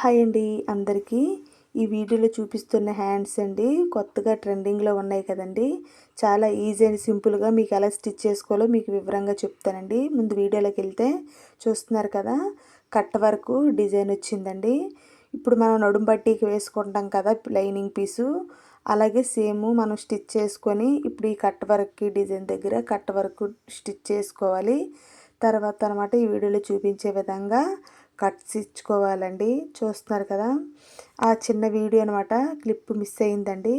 Hi అండి అందరికీ. ఈ వీడియోలో చూపిస్తున్న హ్యాండ్స్ అండి కొత్తగా ట్రెండింగ్లో ఉన్నాయి కదండి. చాలా ఈజీ అండ్ సింపుల్గా మీకు ఎలా స్టిచ్ చేసుకోవాలో మీకు వివరంగా చెప్తానండి. ముందు వీడియోలోకి వెళ్తే చూస్తున్నారు కదా, కట్ వరకు డిజైన్ వచ్చిందండి. ఇప్పుడు మనం నడుం పట్టీకి వేసుకుంటాం కదా లైనింగ్ పీసు, అలాగే సేమ్ మనం స్టిచ్ చేసుకొని ఇప్పుడు ఈ కట్ వర్క్కి డిజైన్ దగ్గర కట్ వర్క్ స్టిచ్ చేసుకోవాలి. తర్వాత అనమాట ఈ వీడియోలో చూపించే విధంగా కట్స్ ఇచ్చుకోవాలండి. చూస్తున్నారు కదా, ఆ చిన్న వీడియో అనమాట క్లిప్ మిస్ అయిందండి.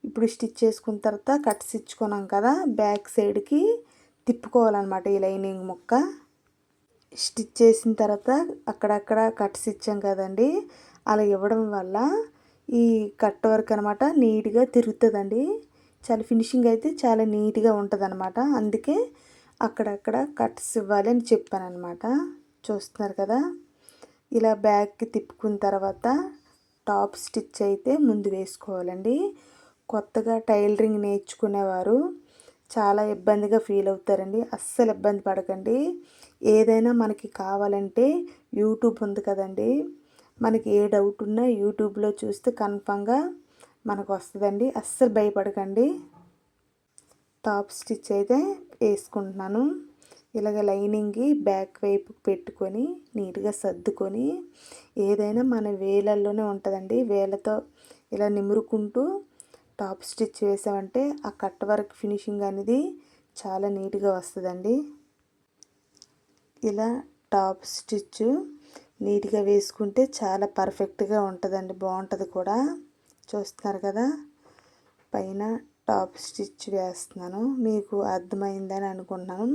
ఇప్పుడు స్టిచ్ చేసుకున్న తర్వాత కట్స్ ఇచ్చుకున్నాం కదా, బ్యాక్ సైడ్కి తిప్పుకోవాలన్నమాట. ఈ లైనింగ్ ముక్క స్టిచ్ చేసిన తర్వాత అక్కడక్కడ కట్స్ ఇచ్చాం కదండి, అలా ఇవ్వడం వల్ల ఈ కట్ వర్క్ అనమాట నీట్గా తిరుగుతుందండి. చాలా ఫినిషింగ్ అయితే చాలా నీట్గా ఉంటుంది అనమాట. అందుకే అక్కడక్కడ కట్స్ ఇవ్వాలి అని చెప్పాను అనమాట. చూస్తున్నారు కదా, ఇలా బ్యాక్కి తిప్పుకున్న తర్వాత టాప్ స్టిచ్ అయితే ముందు వేసుకోవాలండి. కొత్తగా టైలరింగ్ నేర్చుకునేవారు చాలా ఇబ్బందిగా ఫీల్ అవుతారండి. అస్సలు ఇబ్బంది పడకండి. ఏదైనా మనకి కావాలంటే యూట్యూబ్ ఉంది కదండి, మనకి ఏ డౌట్ ఉన్నా యూట్యూబ్లో చూస్తే కన్ఫామ్గా మనకు వస్తుందండి. అస్సలు భయపడకండి. టాప్ స్టిచ్ అయితే వేసుకుంటున్నాను. ఇలాగ లైనింగ్కి బ్యాక్ వైపు పెట్టుకొని నీట్గా సర్దుకొని, ఏదైనా మన వేలల్లోనే ఉంటుందండి, వేలతో ఇలా నిమురుకుంటూ టాప్ స్టిచ్ వేసామంటే ఆ కట్ వర్క్ ఫినిషింగ్ అనేది చాలా నీట్గా వస్తుందండి. ఇలా టాప్ స్టిచ్ నీట్గా వేసుకుంటే చాలా పర్ఫెక్ట్గా ఉంటుందండి, బాగుంటుంది కూడా. చూస్తున్నారు కదా, పైన టాప్ స్టిచ్ వేస్తున్నాను. మీకు అర్థమైందని అనుకుంటున్నాను.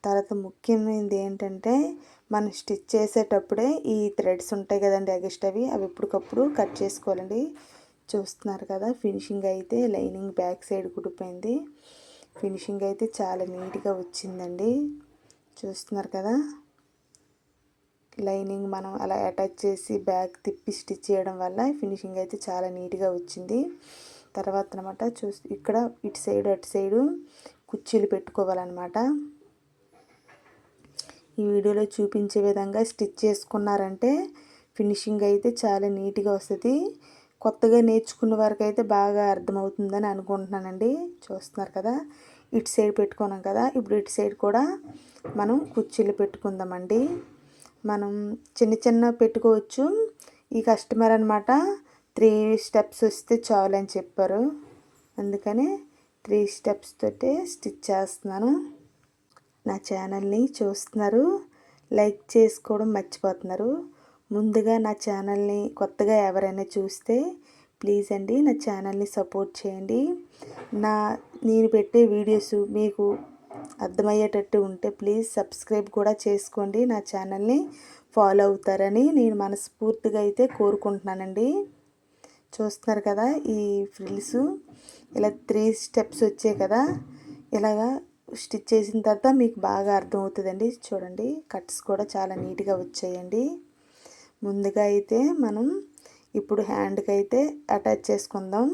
తర్వాత ముఖ్యమైనది ఏంటంటే, మనం స్టిచ్ చేసేటప్పుడే ఈ థ్రెడ్స్ ఉంటాయి కదండి ఎగస్ట్రావి, అవి ఎప్పటికప్పుడు కట్ చేసుకోవాలండి. చూస్తున్నారు కదా, ఫినిషింగ్ అయితే లైనింగ్ బ్యాక్ సైడ్ కుడిపోయింది. ఫినిషింగ్ అయితే చాలా నీట్గా వచ్చిందండి. చూస్తున్నారు కదా, లైనింగ్ మనం అలా అటాచ్ చేసి బ్యాక్ తిప్పి స్టిచ్ చేయడం వల్ల ఫినిషింగ్ అయితే చాలా నీట్గా వచ్చింది. తర్వాత అనమాట ఇక్కడ ఇటు సైడు అటు సైడు కుర్చీలు పెట్టుకోవాలన్నమాట. ఈ వీడియోలో చూపించే విధంగా స్టిచ్ చేసుకున్నారంటే ఫినిషింగ్ అయితే చాలా నీట్గా వస్తుంది. కొత్తగా నేర్చుకున్న వారికి అయితే బాగా అర్థమవుతుందని అనుకుంటున్నానండి. చూస్తున్నారు కదా, ఇటు సైడ్ పెట్టుకున్నాం కదా, ఇప్పుడు ఇటు సైడ్ కూడా మనం కుర్చీలు పెట్టుకుందామండి. మనం చిన్న చిన్న పెట్టుకోవచ్చు. ఈ కస్టమర్ అనమాట 3 స్టెప్స్ వస్తే చాలు అని చెప్పారు, అందుకని 3 స్టెప్స్ తోటే స్టిచ్ చేస్తున్నాను. నా ఛానల్ని చూస్తున్నారు, లైక్ చేసుకోవడం మర్చిపోతున్నారు. ముందుగా నా ఛానల్ని కొత్తగా ఎవరైనా చూస్తే ప్లీజ్ అండి నా ఛానల్ని సపోర్ట్ చేయండి. నేను పెట్టే వీడియోస్ మీకు అర్థమయ్యేటట్టు ఉంటే ప్లీజ్ సబ్స్క్రైబ్ కూడా చేసుకోండి. నా ఛానల్ని ఫాలో అవుతారని నేను మనస్ఫూర్తిగా అయితే కోరుకుంటున్నానండి. చూస్తున్నారు కదా, ఈ ఫ్రిల్స్ ఇలా 3 స్టెప్స్ వచ్చాయి కదా, ఇలాగా స్టిచ్ చేసిన తర్వాత మీకు బాగా అర్థమవుతుందండి. చూడండి, కట్స్ కూడా చాలా నీట్గా వచ్చాయండి. ముందుగా అయితే మనం ఇప్పుడు హ్యాండ్కి అయితే అటాచ్ చేసుకుందాం.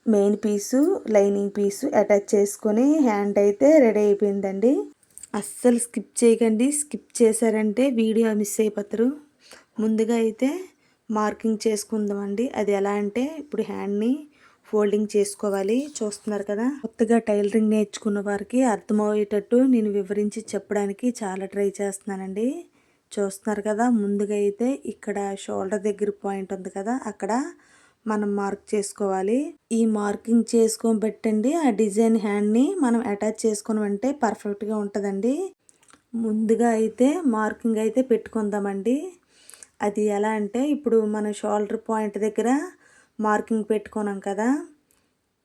మెయిన్ పీసు లైనింగ్ పీసు అటాచ్ చేసుకొని హ్యాండ్ అయితే రెడీ అయిపోయిందండి. అస్సలు స్కిప్ చేయకండి, స్కిప్ చేశారంటే వీడియో మిస్ అయిపోతారు. ముందుగా అయితే మార్కింగ్ చేసుకుందామండి. అది ఎలా అంటే ఇప్పుడు హ్యాండ్ని ఫోల్డింగ్ చేసుకోవాలి. చూస్తున్నారు కదా, కొత్తగా టైలరింగ్ నేర్చుకున్న వారికి అర్థమయ్యేటట్టు నేను వివరించి చెప్పడానికి చాలా ట్రై చేస్తున్నానండి. చూస్తున్నారు కదా, ముందుగా అయితే ఇక్కడ షోల్డర్ దగ్గర పాయింట్ ఉంది కదా, అక్కడ మనం మార్క్ చేసుకోవాలి. ఈ మార్కింగ్ చేసుకొని పెట్టండి ఆ డిజైన్ హ్యాండ్ని మనం అటాచ్ చేసుకున్నామంటే పర్ఫెక్ట్గా ఉంటుందండి. ముందుగా అయితే మార్కింగ్ అయితే పెట్టుకుందామండి. అది ఎలా అంటే ఇప్పుడు మన షోల్డర్ పాయింట్ దగ్గర మార్కింగ్ పెట్టుకున్నాం కదా,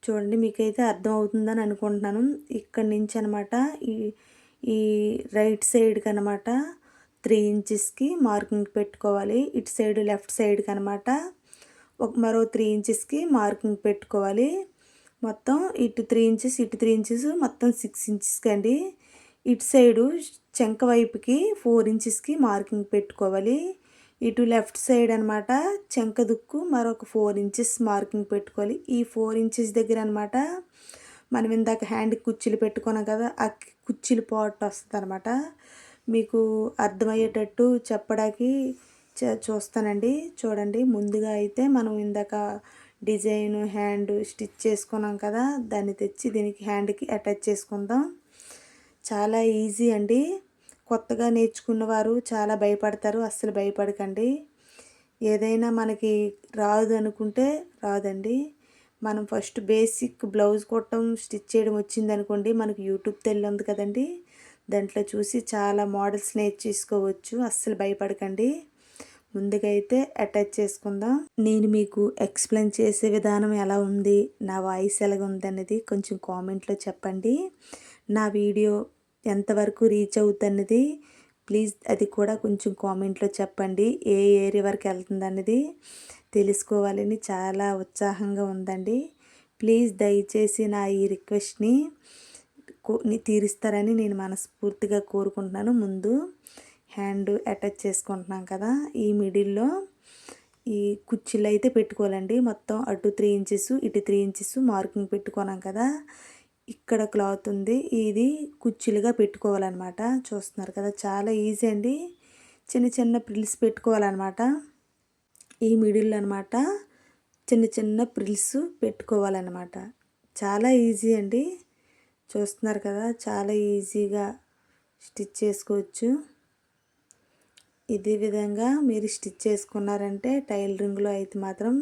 చూడండి మీకైతే అర్థం అవుతుందని అనుకుంటున్నాను. ఇక్కడి నుంచి అనమాట ఈ ఈ రైట్ సైడ్కి అనమాట 3 ఇంచెస్కి మార్కింగ్ పెట్టుకోవాలి. ఇటు సైడ్ లెఫ్ట్ సైడ్కి అనమాట మరో 3 ఇంచెస్కి మార్కింగ్ పెట్టుకోవాలి. మొత్తం ఇటు 3 ఇంచెస్ ఇటు 3 ఇంచెస్ మొత్తం 6 ఇంచెస్కి అండి. ఇటు సైడు చెంక వైపుకి 4 ఇంచెస్కి మార్కింగ్ పెట్టుకోవాలి. ఇటు లెఫ్ట్ సైడ్ అనమాట చెంక దుక్కు మరొక 4 ఇంచెస్ మార్కింగ్ పెట్టుకోవాలి. ఈ 4 ఇంచెస్ దగ్గర అనమాట మనం ఇందాక హ్యాండ్ కుర్చీలు పెట్టుకున్నాం కదా, ఆ కుర్చీలు పాట్ వస్తుంది అనమాట. మీకు అర్థమయ్యేటట్టు చెప్పడానికి చూస్తానండి. చూడండి, ముందుగా అయితే మనం ఇందాక డిజైన్ హ్యాండ్ స్టిచ్ చేసుకున్నాం కదా, దాన్ని తెచ్చి దీనికి హ్యాండ్కి అటాచ్ చేసుకుందాం. చాలా ఈజీ అండి. కొత్తగా నేర్చుకున్నవారు చాలా భయపడతారు. అస్సలు భయపడకండి. ఏదైనా మనకి రాదు అనుకుంటే రాదండి. మనం ఫస్ట్ బేసిక్ బ్లౌజ్ కుట్టడం స్టిచ్ చేయడం వచ్చిందనుకోండి, మనకు యూట్యూబ్ తెల్లి ఉంది కదండి, దాంట్లో చూసి చాలా మోడల్స్ నేర్చేసుకోవచ్చు. అస్సలు భయపడకండి. ముందుగా అయితే అటాచ్ చేసుకుందాం. నేను మీకు ఎక్స్ప్లెయిన్ చేసే విధానం ఎలా ఉంది, నా వాయిస్ ఎలాగ ఉంది అనేది కొంచెం కామెంట్లో చెప్పండి. నా వీడియో ఎంతవరకు రీచ్ అవుతుంది ప్లీజ్ అది కూడా కొంచెం కామెంట్లో చెప్పండి. ఏ ఏరియా వరకు వెళ్తుంది అనేది తెలుసుకోవాలని చాలా ఉత్సాహంగా ఉందండి. ప్లీజ్ దయచేసి నా ఈ రిక్వెస్ట్ని తీరుస్తారని నేను మనస్ఫూర్తిగా కోరుకుంటున్నాను. ముందు హ్యాండ్ అటాచ్ చేసుకుంటున్నాం కదా, ఈ మిడిల్లో ఈ కుర్చీలు అయితే పెట్టుకోవాలండి. మొత్తం అటు 3 ఇంచెస్ ఇటు 3 ఇంచెస్ మార్కింగ్ పెట్టుకున్నాం కదా, ఇక్కడ క్లాత్ ఉంది, ఇది కుర్చీలుగా పెట్టుకోవాలన్నమాట. చూస్తున్నారు కదా, చాలా ఈజీ అండి. చిన్న చిన్న ప్రిల్స్ పెట్టుకోవాలన్నమాట. ఈ మిడిల్ అనమాట చిన్న చిన్న ప్రిల్స్ పెట్టుకోవాలన్నమాట. చాలా ఈజీ అండి. చూస్తున్నారు కదా, చాలా ఈజీగా స్టిచ్ చేసుకోవచ్చు. ఇదే విధంగా మీరు స్టిచ్ చేసుకున్నారంటే టైలరింగ్లో అయితే మాత్రం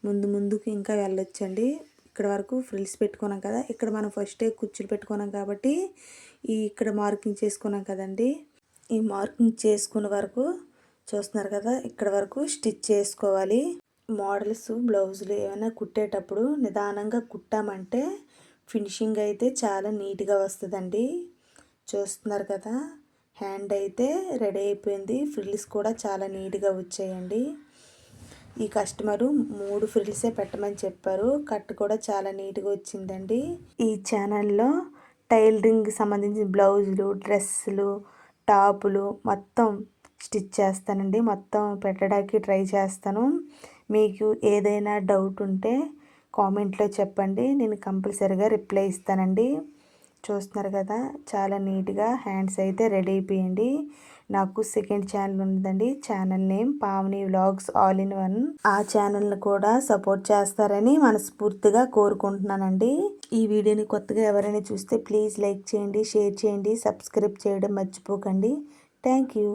ముందుకు ఇంకా వెళ్ళొచ్చండి. ఇక్కడ వరకు ఫ్రిల్స్ పెట్టుకున్నాం కదా, ఇక్కడ మనం ఫస్టే కుర్చీలు పెట్టుకున్నాం కాబట్టి ఇక్కడ మార్కింగ్ చేసుకున్నాం కదండి, ఈ మార్కింగ్ చేసుకున్న వరకు చూస్తున్నారు కదా, ఇక్కడ వరకు స్టిచ్ చేసుకోవాలి. మోడల్స్ బ్లౌజులు ఏమైనా కుట్టేటప్పుడు నిదానంగా కుట్టామంటే ఫినిషింగ్ అయితే చాలా నీట్గా వస్తుందండి. చూస్తున్నారు కదా, హ్యాండ్ అయితే రెడీ అయిపోయింది. ఫ్రిల్స్ కూడా చాలా నీట్గా వచ్చాయండి. ఈ కస్టమరు 3 ఫ్రిల్సే పెట్టమని చెప్పారు. కట్ కూడా చాలా నీట్గా వచ్చిందండి. ఈ ఛానల్లో టైలరింగ్ సంబంధించిన బ్లౌజులు, డ్రెస్సులు, టాపులు మొత్తం స్టిచ్ చేస్తానండి. మొత్తం పెట్టడానికి ట్రై చేస్తాను. మీకు ఏదైనా డౌట్ ఉంటే కామెంట్లో చెప్పండి, నేను కంపల్సరీగా రిప్లై ఇస్తానండి. చూస్తున్నారు కదా, చాలా నీట్గా హ్యాండ్స్ అయితే రెడీ అయిపోయింది. నాకు సెకండ్ ఛానల్ ఉందండి, channel name Pavani vlogs all in one. ఆ ఛానల్ని కూడా సపోర్ట్ చేస్తారని మనస్ఫూర్తిగా కోరుకుంటున్నానండి. ఈ వీడియోని కొత్తగా ఎవరైనా చూస్తే ప్లీజ్ లైక్ చేయండి, షేర్ చేయండి, సబ్స్క్రైబ్ చేయడం మర్చిపోకండి. Thank you.